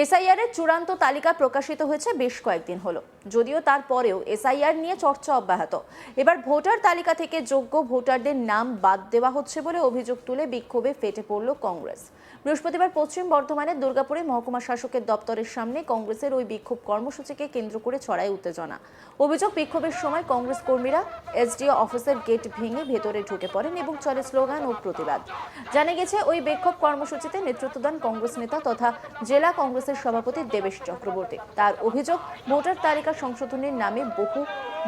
SIR এর চূড়ান্ত তালিকা প্রকাশিত হয়েছে বেশ কয়েকদিন হলো, যদিও তারপরেও এসআইআর নিয়ে চর্চা অব্যাহত। এবার ভোটার তালিকা থেকে যোগ্য ভোটারদের নাম বাদ দেওয়া হচ্ছে বলে অভিযোগ তুলে বিক্ষোভে ফেটে পড়ল কংগ্রেস। বৃহস্পতিবার পশ্চিম বর্ধমানের দুর্গাপুরে মহকুমা শাসকের দপ্তরের সামনে কংগ্রেসের ওই বিক্ষোভ কর্মসূচিকে কেন্দ্র করে ছড়ায় উত্তেজনা। অভিযোগ, বিক্ষোভের সময় কংগ্রেস কর্মীরা এসডিও অফিসের গেট ভেঙে ভেতরে ঢুকে পড়েন এবং চলে স্লোগান ও প্রতিবাদ। জানা গেছে, ওই বিক্ষোভ কর্মসূচিতে নেতৃত্ব দেন কংগ্রেস নেতা তথা জেলা কংগ্রেসের সভাপতি দেবেশ চক্রবর্তী। তার অভিযোগ, ভোটার তালিকা সংশোধনের নামে বহু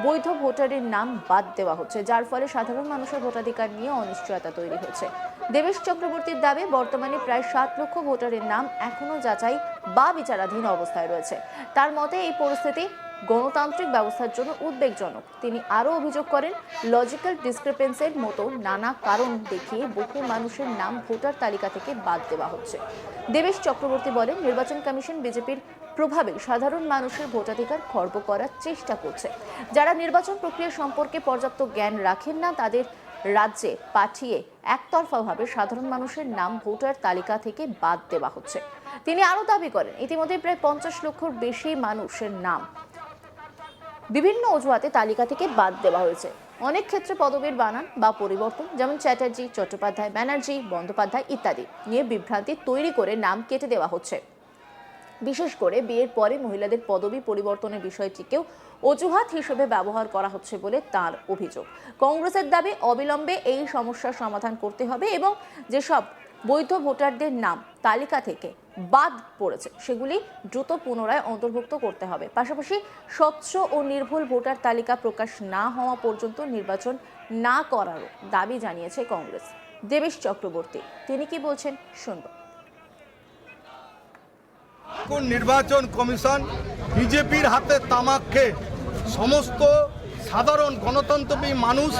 বৈধ ভোটারের নাম বাদ দেওয়া হচ্ছে, যার ফলে সাধারণ মানুষের ভোটাধিকার নিয়ে অনিশ্চয়তা তৈরি হয়েছে। দেবেশ চক্রবর্তীর দাবি, বর্তমানে প্রায় 7 লক্ষ ভোটারের নাম এখনো যাচাই বা বিচারাধীন অবস্থায় রয়েছে। তার মতে এই পরিস্থিতি গণতান্ত্রিক ব্যবস্থার জন্য উদ্বেগজনক। তিনি আরও অভিযোগ করেন, লজিক্যাল ডিসক্রিপেন্সির মতো নানা কারণ দেখিয়ে বহু মানুষের নাম ভোটার তালিকা থেকে বাদ দেওয়া হচ্ছে। দেবেশ চক্রবর্তী বলেন, নির্বাচন কমিশন বিজেপির প্রভাবে সাধারণ মানুষের ভোটাধিকার খর্ব করার চেষ্টা করছে। যারা নির্বাচন প্রক্রিয়া সম্পর্কে পর্যাপ্ত জ্ঞান রাখেন না, তাদের রাজ্যে পাঠিয়ে একতরফাভাবে সাধারণ মানুষের নাম ভোটার তালিকা থেকে বাদ দেওয়া হচ্ছে। তিনি আরও দাবি করেন, ইতিমধ্যে প্রায় 50 লক্ষর বেশি মানুষের নাম বিভিন্ন অজুহাতে তালিকা থেকে বাদ দেওয়া হয়েছে। অনেক ক্ষেত্রে পদবীর বানান বা পরিবর্তন, যেমন চ্যাটার্জি, চট্টোপাধ্যায়, ব্যানার্জি, বন্দ্যোপাধ্যায় ইত্যাদি নিয়ে বিভ্রান্তি তৈরি করে নাম কেটে দেওয়া হচ্ছে। বিশেষ করে বিয়ের পরে মহিলাদের পদবি পরিবর্তনের বিষয়টিকেও অজুহাত হিসেবে ব্যবহার করা হচ্ছে বলে তার অভিযোগ। কংগ্রেসের দাবি, অবিলম্বে এই সমস্যার সমাধান করতে হবে এবং যেসব বৈধ ভোটারদের নাম তালিকা থেকে বাদ পড়েছে সেগুলি দ্রুত পুনরায় অন্তর্ভুক্ত করতে হবে। পাশাপাশি স্বচ্ছ ও নির্ভুল ভোটার তালিকা প্রকাশ না হওয়া পর্যন্ত নির্বাচন না করারও দাবি জানিয়েছে কংগ্রেস। দেবেশ চক্রবর্তী তিনি কি বলছেন শুনব। নির্বাচন কমিশন বিজেপির হাতে তামাক খেয়ে সমস্ত সাধারণ গণতন্ত্রী মানুষ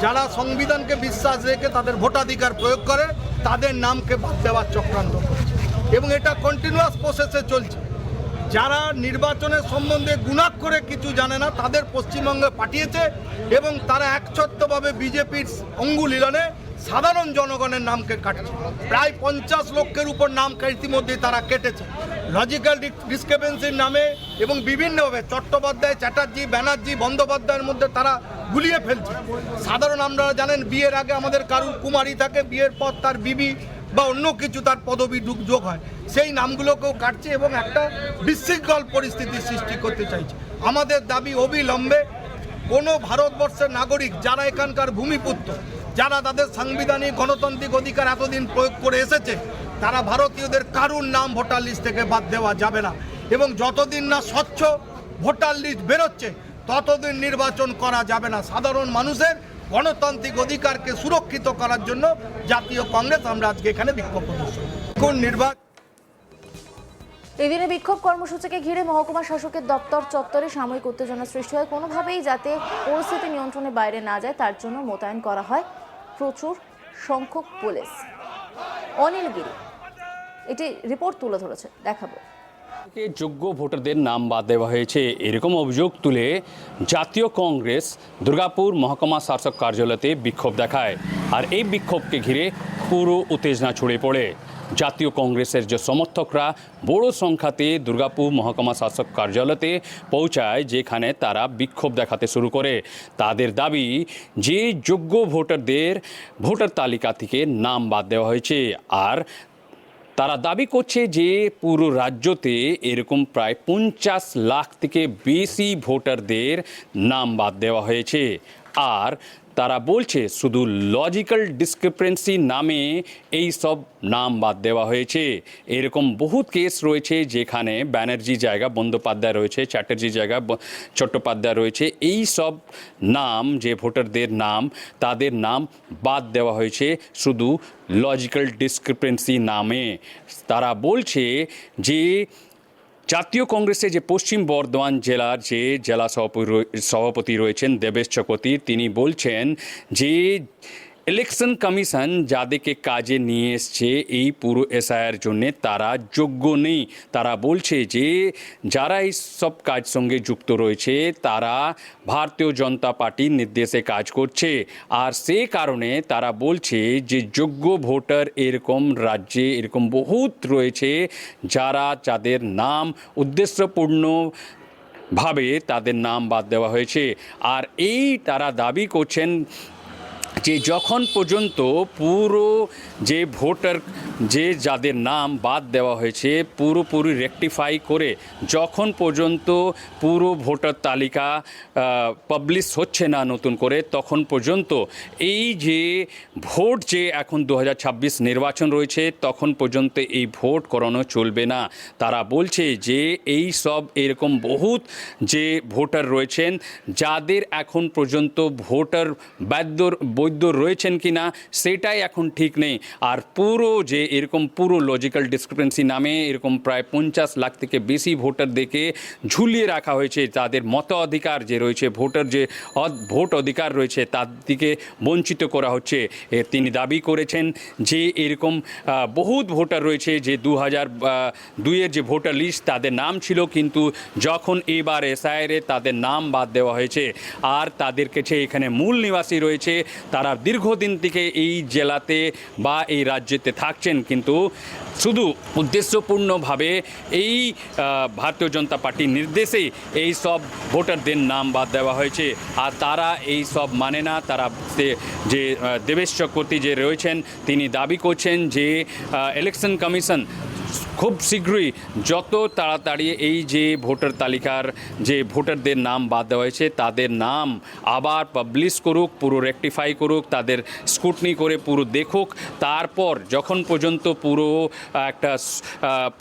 যারা সংবিধানকে বিশ্বাস রেখে তাদের ভোটাধিকার প্রয়োগ করে তাদের নামকে বাদ দেওয়ার চক্রান্ত করছে এবং এটা কন্টিনিউয়াস প্রসেসে চলছে। যারা নির্বাচনের সম্বন্ধে গুণাক্ষরে কিছু জানে না তাদের পশ্চিমবঙ্গে পাঠিয়েছে এবং তারা একচ্ছত্রভাবে বিজেপির অঙ্গুলিলনে সাধারণ জনগণের নামকে কাটছে। প্রায় 50 লক্ষের উপর নাম ইতিমধ্যে তারা কেটেছে লজিক্যাল ডিসক্রিপেন্সির নামে এবং বিভিন্নভাবে চট্টোপাধ্যায়, চ্যাটার্জি, ব্যানার্জি, বন্দ্যোপাধ্যায়ের মধ্যে তারা গুলিয়ে ফেলছে। সাধারণ আপনারা জানেন, বিয়ের আগে আমাদের কারুর কুমারী থাকে, বিয়ের পর তার বিবি বা অন্য কিছু তার পদবি যোগ হয়, সেই নামগুলোকেও কাটছে এবং একটা বিশৃঙ্খল পরিস্থিতির সৃষ্টি করতে চাইছে। আমাদের দাবি, অবিলম্বে কোনো ভারতবর্ষের নাগরিক যারা এখানকার ভূমিপুত্র, যারা তাদের সাংবিধানিক গণতান্ত্রিক অধিকার এতদিন প্রয়োগ করে এসেছে, তারা ভারতীয়দের কারুর নাম ভোটার লিস্ট থেকে বাদ দেওয়া যাবে না এবং যতদিন না স্বচ্ছ ভোটার লিস্ট বেরোচ্ছে ততদিন নির্বাচন করা যাবে না। সাধারণ মানুষের গণতান্ত্রিক অধিকারকে সুরক্ষিত করার জন্য জাতীয় কংগ্রেস আমরা আজকে এখানে বিক্ষোভ প্রদর্শন। এই দিনে বিক্ষোভ কর্মসূচিকে ঘিরে মহকুমা শাসকের দপ্তর চত্বরে সাময়িক উত্তেজনা সৃষ্টি হয়। কোনোভাবেই যাতে পরিস্থিতি নিয়ন্ত্রণের বাইরে না যায় তার জন্য মোতায়েন করা হয় প্রচুর সংখ্যক পুলিশ। অনিল গিরি এটি রিপোর্ট তুলে ধরেছে, দেখাবো। যোগ্য ভোটারদের নাম বাদ দেওয়া হয়েছে এরকম অভিযোগ তুলে জাতীয় কংগ্রেস দুর্গাপুর মহকুমা শাসক কার্যালয়তে বিক্ষোভ দেখায়। আর এই বিক্ষোভকে ঘিরে পুরো উত্তেজনা ছড়িয়ে পড়ে। জাতীয় কংগ্রেসের যে সমর্থকরা বড় সংখ্যাতে দুর্গাপুর মহকুমা শাসক কার্যালয়তে পৌঁছায়, যেখানে তারা বিক্ষোভ দেখাতে শুরু করে। তাদের দাবি যে যোগ্য ভোটারদের ভোটার তালিকা থেকে নাম বাদ দেওয়া হয়েছে। আর তারা দাবি করছে যে পুরো রাজ্যতে এরকম প্রায় 50 লাখ থেকে বেশি ভোটারদের নাম বাদ দেওয়া হয়েছে। আর তারা বলছে শুধু লজিক্যাল ডিসক্রিপেন্সি নামে এই সব নাম বাদ দেওয়া হয়েছে। এরকম বহুত কেস রয়েছে যেখানে ব্যানার্জি জায়গা বন্দ্যোপাধ্যায় রয়েছে, চ্যাটার্জি জায়গা চট্টোপাধ্যায় রয়েছে। এই সব নাম যে ভোটারদের নাম, তাদের নাম বাদ দেওয়া হয়েছে শুধু লজিক্যাল ডিসক্রিপেন্সি নামে। তারা বলছে যে জাতীয় কংগ্রেসের যে পশ্চিম বর্ধমান জেলার যে জেলা সভাপতি রয়েছেন দেবেশ চক্রবর্তী, তিনি বলছেন যে ইলেকশন কমিশন যাদেরকে কাজে নিয়ে এসছে এই পুরো এসআইআর জন্য তারা যোগ্য নেই। তারা বলছে যে যারা এই সব কাজ সঙ্গে যুক্ত রয়েছে তারা ভারতীয় জনতা পার্টির নির্দেশে কাজ করছে, আর সে কারণে তারা বলছে যে যোগ্য ভোটার এরকম রাজ্যে এরকম বহুত রয়েছে যাদের নাম উদ্দেশ্যপূর্ণ ভাবে তাদের নাম বাদ দেওয়া হয়েছে। আর এই তারা দাবি করছেন যে যখন পর্যন্ত পুরো যে ভোটার যাদের নাম বাদ দেওয়া হয়েছে পুরোপুরি রেকটিফাই করে যখন পর্যন্ত পুরো ভোটার তালিকা পাবলিশ হচ্ছে না নতুন করে, তখন পর্যন্ত এই যে ভোট যে এখন 2026 নির্বাচন রয়েছে তখন পর্যন্ত এই ভোট করানো চলবে না। তারা বলছে যে এই সব এরকম বহুত যে ভোটার রয়েছেন যাদের এখন পর্যন্ত ভোটার বৈধ রয়েছেন কিনা সেটাই এখন ঠিক নেই। আর পুরো যে এরকম পুরো লজিক্যাল ডিসক্রিপেন্সি নামে এরকম প্রায় 50 লাখ থেকে বেশি ভোটারদেরকে ঝুলিয়ে রাখা হয়েছে। তাদের মতাধিকার যে রয়েছে ভোটার যে ভোট অধিকার রয়েছে তার দিকে বঞ্চিত করা হচ্ছে। তিনি দাবি করেছেন যে এরকম বহুত ভোটার রয়েছে যে 2002-এর যে ভোটার লিস্ট তাদের নাম ছিল, কিন্তু যখন এবার এসআইআরে তাদের নাম বাদ দেওয়া হয়েছে আর তাদের কাছে এখানে মূল নিবাসী রয়েছে, তারা দীর্ঘদিন থেকে এই জেলাতে বা এই রাজ্যেতে থাকছেন, কিন্তু শুধু উদ্দেশ্যপূর্ণভাবে এই ভারতীয় জনতা পার্টির নির্দেশেই এই সব ভোটারদের নাম বাদ দেওয়া হয়েছে। আর তারা এই সব মানে না। তারা যে দেবেশ চক্রবর্তী যে রয়েছেন তিনি দাবি করছেন যে ইলেকশন কমিশন খুব শীঘ্রই যত তাড়াতাড়ি এই যে ভোটার তালিকার যে ভোটারদের নাম বাদ দেওয়া হয়েছে তাদের নাম আবার পাবলিশ করুক, পুরো রেকটিফাই করুক, তাদের স্ক্রুটনি করে পুরো দেখুক। তারপর যখন পর্যন্ত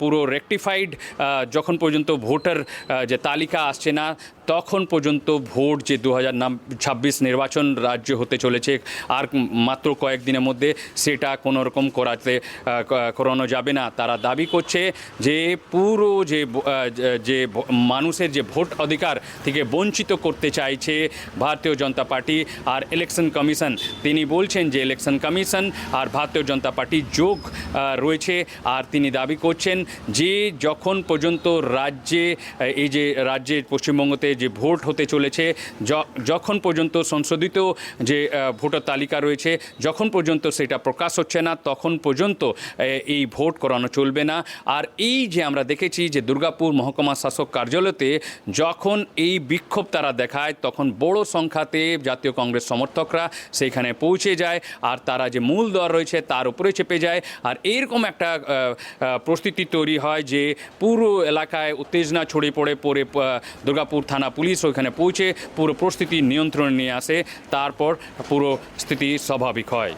পুরো রেকটিফাইড যখন পর্যন্ত ভোটার যে তালিকা আসছে না তখন পর্যন্ত ভোট যে 2026 নির্বাচন রাজ্য হতে চলেছে আর মাত্র কয়েকদিনের মধ্যে সেটা কোনো রকম করানো যাবে না। তারা দাবি করছে যে পুরো যে মানুষের যে ভোট অধিকার থেকে বঞ্চিত করতে চাইছে ভারতীয় জনতা পার্টি আর ইলেকশন কমিশন। তিনি বলছেন যে ইলেকশন কমিশন আর ভারতীয় জনতা পার্টি যোগ রয়েছে। আর তিনি দাবি করছেন যে যখন পর্যন্ত রাজ্যে পশ্চিমবঙ্গতে যে ভোট হতে চলেছে, যখন পর্যন্ত সংশোধিত যে ভোটার তালিকা রয়েছে যখন পর্যন্ত সেটা প্রকাশ হচ্ছে না তখন পর্যন্ত এই ভোট করানো চলবে না। আর এই যে আমরা দেখেছি যে দুর্গাপুর মহকুমা শাসক কার্যালয়তে যখন এই বিক্ষোভ তারা দেখায় তখন বড় সংখ্যাতে জাতীয় কংগ্রেস সমর্থকরা সেইখানে পৌঁছে যায় আর তারা যে মূল দ্বার রয়েছে তার উপরে চেপে যায়। আর এরকম একটা পরিস্থিতি তৈরি হয় যে পুরো এলাকায় উত্তেজনা ছড়িয়ে পড়ে দুর্গাপুর থানা পুলিশ ওইখানে পৌঁছে পুরো পরিস্থিতি নিয়ন্ত্রণে নিয়ে আসে। তারপর পুরো স্থিতি স্বাভাবিক হয়।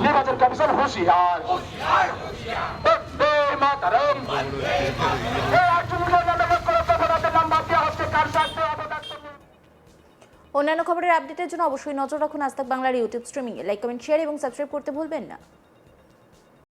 নির্বাচন কমিশন হুঁশিয়ার, অন্যান্য খবরের আপডেটের জন্য অবশ্যই নজর রাখুন আজ তাক বাংলার ইউটিউব স্ট্রিমিংয়ে। লাইক, কমেন্ট, শেয়ার এবং সাবস্ক্রাইব করতে ভুলবেন না।